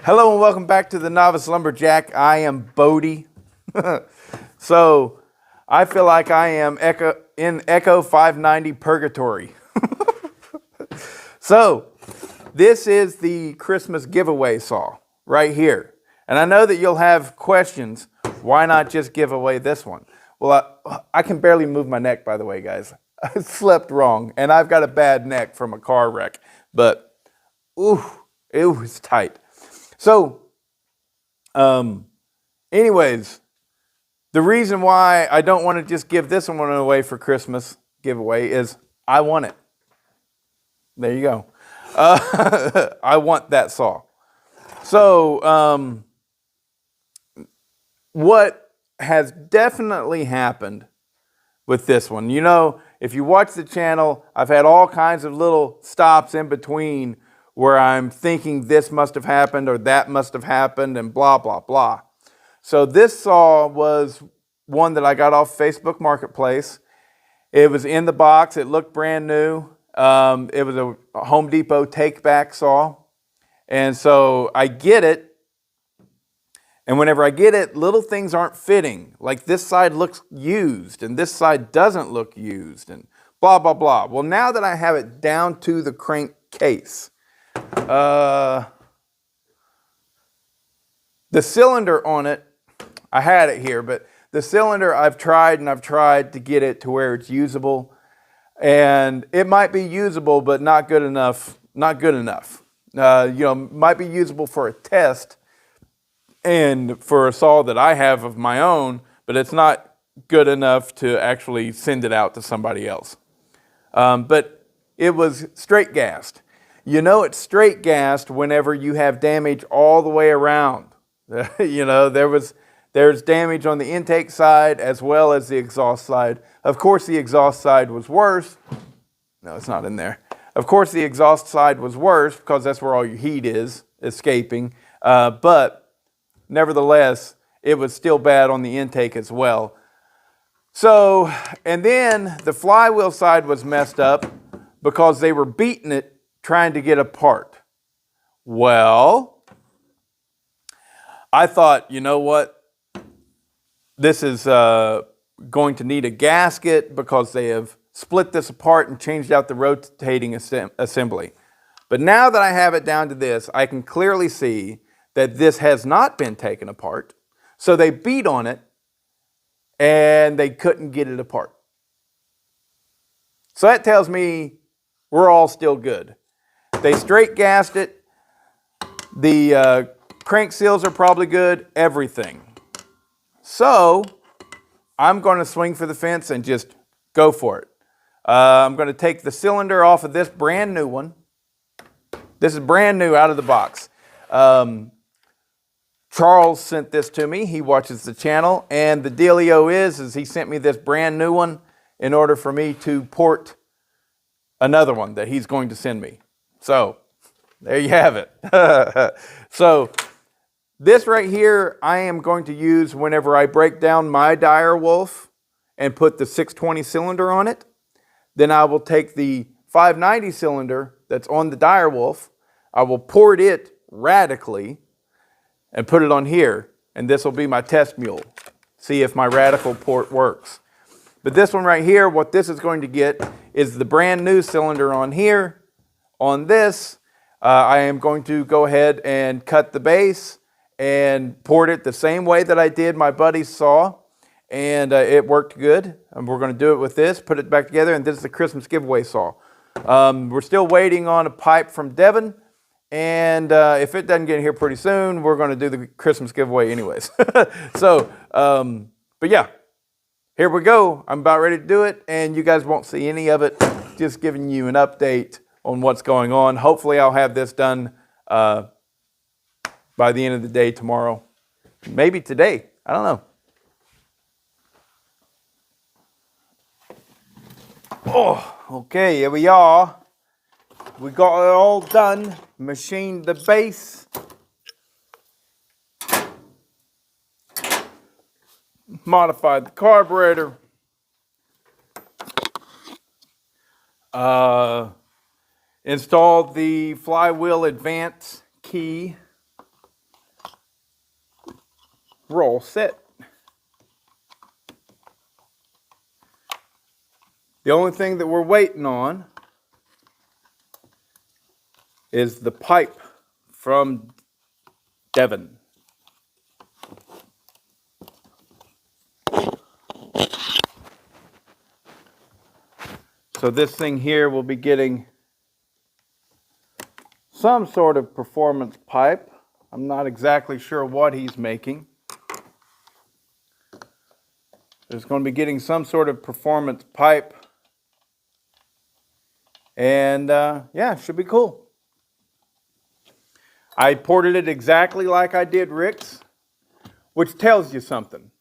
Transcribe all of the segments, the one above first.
Hello and welcome back to the Novice Lumberjack. I am Bodie. So I feel like I am in Echo 590 Purgatory. So this is the Christmas giveaway saw right here. And I know that you'll have questions. Why not just give away this one? Well, I can barely move my neck, by the way, guys. I slept wrong and I've got a bad neck from a car wreck. But, ooh, it was tight. So, anyways, the reason why I don't want to just give this one away for Christmas giveaway is I want it. There you go. I want that saw. So, what has definitely happened with this one, you know, if you watch the channel, I've had all kinds of little stops in between where I'm thinking this must have happened or that must have happened and blah, blah, blah. So this saw was one that I got off Facebook Marketplace. It was in the box. It looked brand new. It was a Home Depot take-back saw. And so I get it. And whenever I get it, little things aren't fitting. Like this side looks used and this side doesn't look used and blah, blah, blah. Well, now that I have it down to the crankcase, the cylinder on it, I had it here, but the cylinder I've tried to get it to where it's usable. And it might be usable, but not good enough. Not good enough. Might be usable for a test and for a saw that I have of my own, but it's not good enough to actually send it out to somebody else. But it was straight gassed. You know it's straight gassed whenever you have damage all the way around. There's damage on the intake side as well as the exhaust side. Of course, the exhaust side was worse. No, it's not in there. Of course, the exhaust side was worse because that's where all your heat is escaping. But nevertheless, it was still bad on the intake as well. So, and then the flywheel side was messed up because they were beating it trying to get apart. Well, I thought, you know what? This is going to need a gasket because they have split this apart and changed out the rotating assembly. But now that I have it down to this, I can clearly see that this has not been taken apart. So they beat on it and they couldn't get it apart. So that tells me we're all still good. They straight gassed it. The crank seals are probably good, everything. So I'm going to swing for the fence and just go for it. I'm going to take the cylinder off of this brand new one. This is brand new out of the box. Charles sent this to me. He watches the channel. And the dealio is he sent me this brand new one in order for me to port another one that he's going to send me. So there you have it. So this right here, I am going to use whenever I break down my Direwolf and put the 620 cylinder on it. Then I will take the 590 cylinder that's on the Direwolf. I will port it radically and put it on here. And this will be my test mule. See if my radical port works. But this one right here, what this is going to get is the brand new cylinder on here. On this, I am going to go ahead and cut the base and port it the same way that I did my buddy's saw. And it worked good. And we're going to do it with this, put it back together, and this is the Christmas giveaway saw. We're still waiting on a pipe from Devin. And if it doesn't get here pretty soon, we're going to do the Christmas giveaway anyways. So, but yeah, here we go. I'm about ready to do it. And you guys won't see any of it. Just giving you an update on what's going on. Hopefully I'll have this done by the end of the day tomorrow. Maybe today. I don't know. Oh, okay, here we are. We got it all done. Machined the base. Modified the carburetor. Installed the Flywheel Advance key roll set. The only thing that we're waiting on is the pipe from Devon. So this thing here will be getting some sort of performance pipe. I'm not exactly sure what he's making. It's going to be getting some sort of performance pipe. And yeah, it should be cool. I ported it exactly like I did Rick's, which tells you something.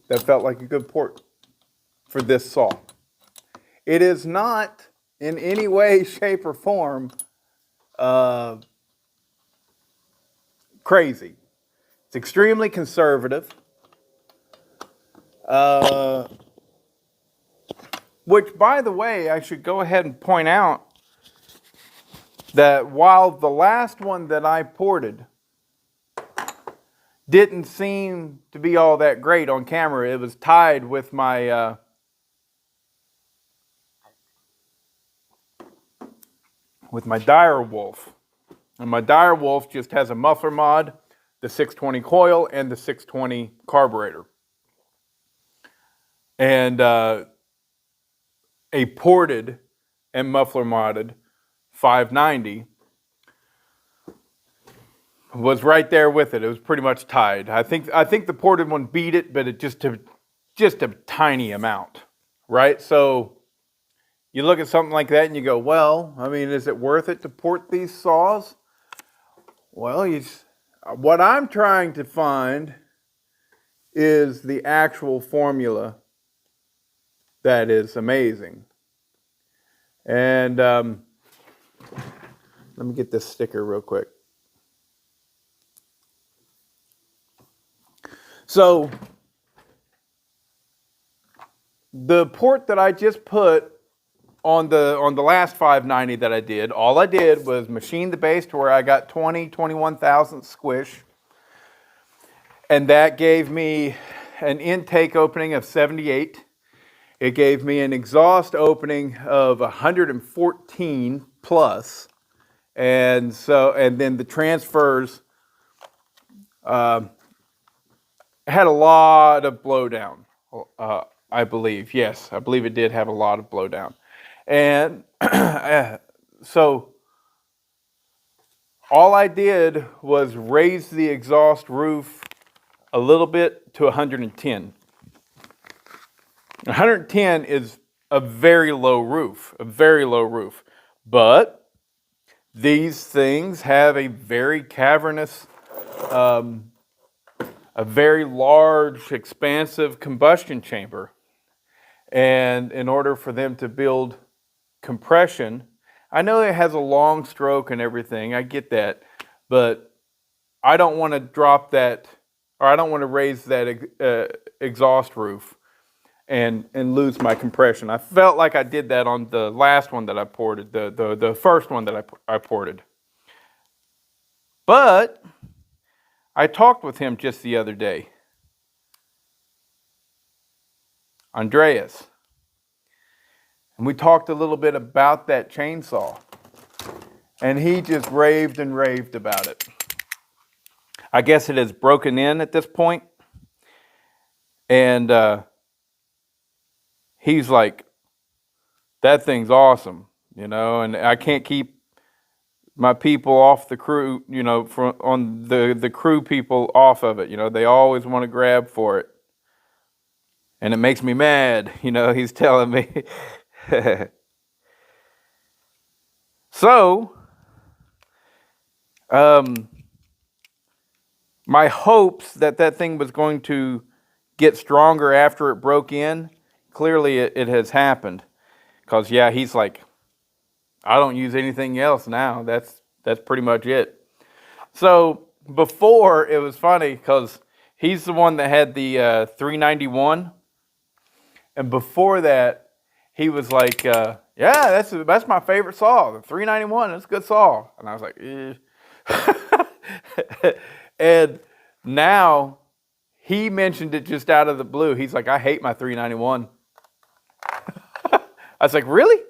That felt like a good port for this saw. It is not in any way, shape, or form crazy. It's extremely conservative. Which, by the way, I should go ahead and point out that while the last one that I ported didn't seem to be all that great on camera, it was tied with my Direwolf. And my Direwolf just has a muffler mod, the 620 coil, and the 620 carburetor. And a ported and muffler modded 590 was right there with it. It was pretty much tied. I think the ported one beat it, but it just a tiny amount, right? So you look at something like that and you go, well, I mean, is it worth it to port these saws? Well, what I'm trying to find is the actual formula that is amazing. And let me get this sticker real quick. So the port that I just put on the last 590 that I did, all I did was machine the base to where I got 21 thousandths squish. And that gave me an intake opening of 78. It gave me an exhaust opening of 114 plus. And then the transfers had a lot of blowdown, I believe. Yes, I believe it did have a lot of blowdown. And so all I did was raise the exhaust roof a little bit to 110. 110 is a very low roof, But these things have a very cavernous, a very large, expansive combustion chamber. And in order for them to build compression, I know it has a long stroke and everything, I get that, but I don't want to drop that, or I don't want to raise that exhaust roof and lose my compression. I felt like I did that on the last one that I ported, the first one that I ported. But I talked with him just the other day, Andreas, and we talked a little bit about that chainsaw, and he just raved and raved about it. I guess it has broken in at this point, and he's like, that thing's awesome, and I can't keep my people off the crew, on the crew people off of it. They always want to grab for it. And it makes me mad, he's telling me. So, my hopes that thing was going to get stronger after it broke in, clearly it has happened. Because, yeah, he's like, I don't use anything else now. That's pretty much it. So before, it was funny because he's the one that had the 391. And before that, he was like, yeah, that's my favorite saw, the 391. That's a good saw. And I was like, and now he mentioned it just out of the blue. He's like, I hate my 391. I was like, really?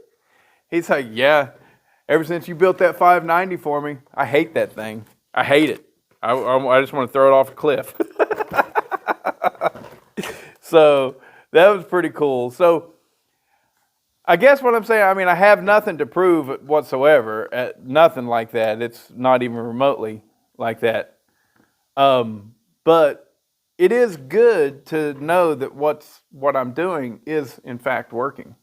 He's like, yeah. Ever since you built that 590 for me, I hate that thing. I hate it. I just want to throw it off a cliff. So that was pretty cool. So I guess what I'm saying, I mean, I have nothing to prove whatsoever. Nothing like that. It's not even remotely like that. But it is good to know that what I'm doing is in fact working.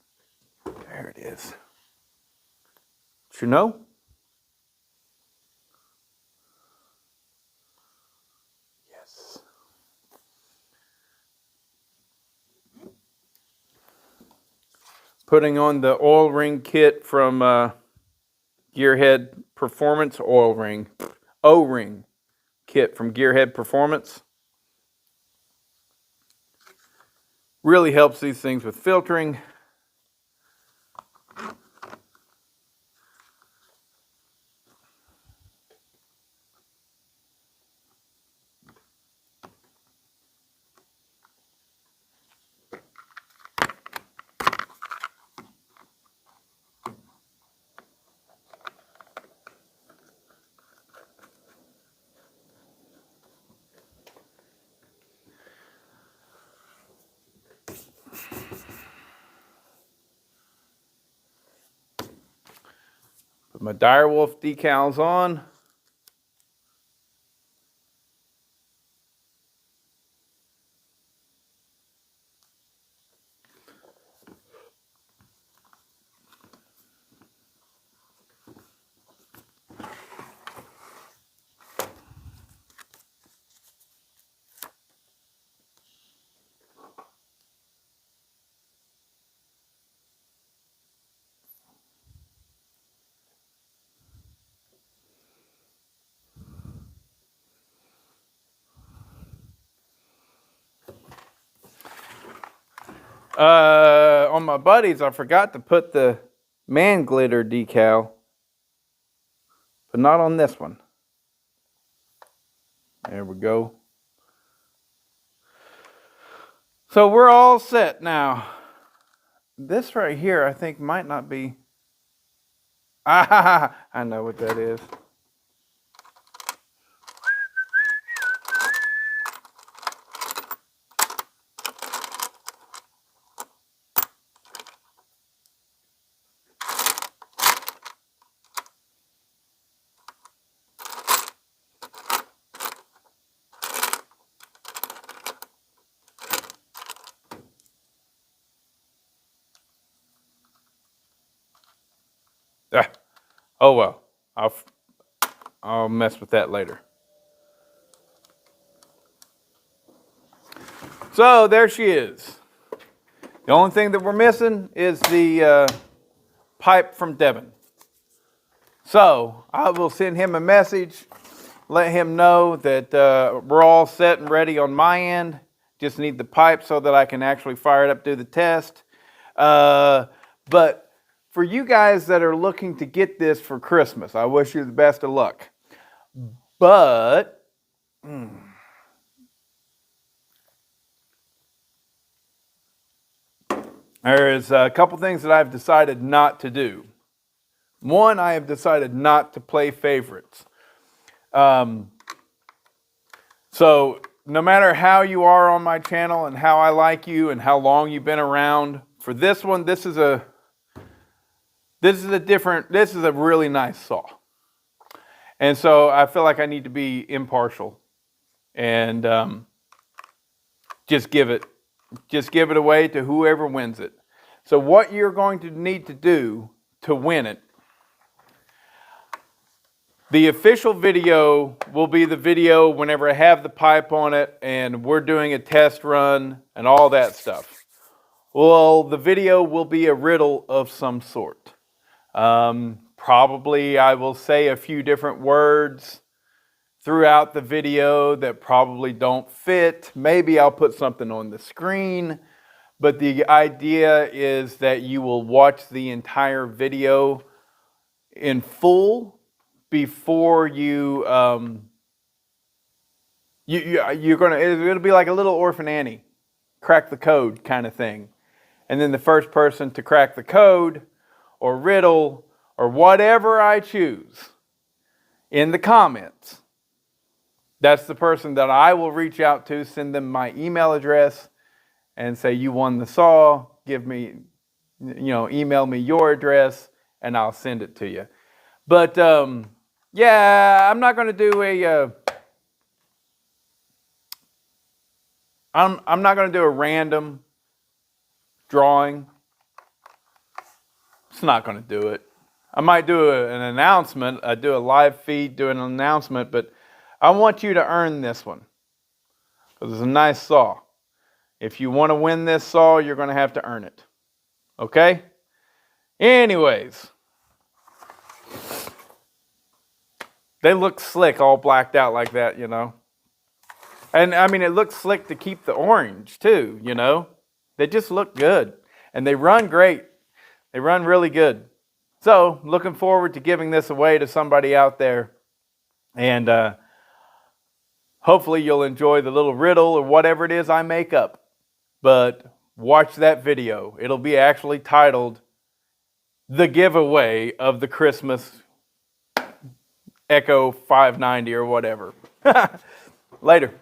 There it is. Did you know? Yes. Putting on the oil ring kit from Gearhead Performance oil ring. O-ring kit from Gearhead Performance. Really helps these things with filtering. Put my Direwolf decals on. On my buddies, I forgot to put the man glitter decal, but not on this one. There we go. So we're all set now. This right here, I think might not be. I know what that is. Oh well, I'll mess with that later. So there she is. The only thing that we're missing is the pipe from Devin. So I will send him a message, let him know that we're all set and ready on my end. Just need the pipe so that I can actually fire it up, do the test. But for you guys that are looking to get this for Christmas, I wish you the best of luck. But there is a couple things that I've decided not to do. One, I have decided not to play favorites. So no matter how you are on my channel and how I like you and how long you've been around, for this one, this is a really nice saw. And so I feel like I need to be impartial and just give it away to whoever wins it. So what you're going to need to do to win it, the official video will be the video whenever I have the pipe on it and we're doing a test run and all that stuff. Well, the video will be a riddle of some sort. Probably I will say a few different words throughout the video that probably don't fit. Maybe I'll put something on the screen. but the idea is that you will watch the entire video in full before you're gonna, it'll be like a little Orphan Annie, crack the code kind of thing. And then the first person to crack the code or riddle or whatever I choose in the comments, that's the person that I will reach out to, send them my email address and say, you won the saw, give me, email me your address and I'll send it to you. But yeah, I'm not going to do I'm not going to do a random drawing. It's not going to do it. I might do an announcement. I do a live feed, do an announcement, but I want you to earn this one because it's a nice saw. If you want to win this saw, you're going to have to earn it. Okay? Anyways, they look slick, all blacked out like that, And I mean, it looks slick to keep the orange too, They just look good. And they run great. They run really good. So, looking forward to giving this away to somebody out there. And hopefully you'll enjoy the little riddle or whatever it is I make up. But watch that video. It'll be actually titled The Giveaway of the Christmas Echo 590 or whatever. Later.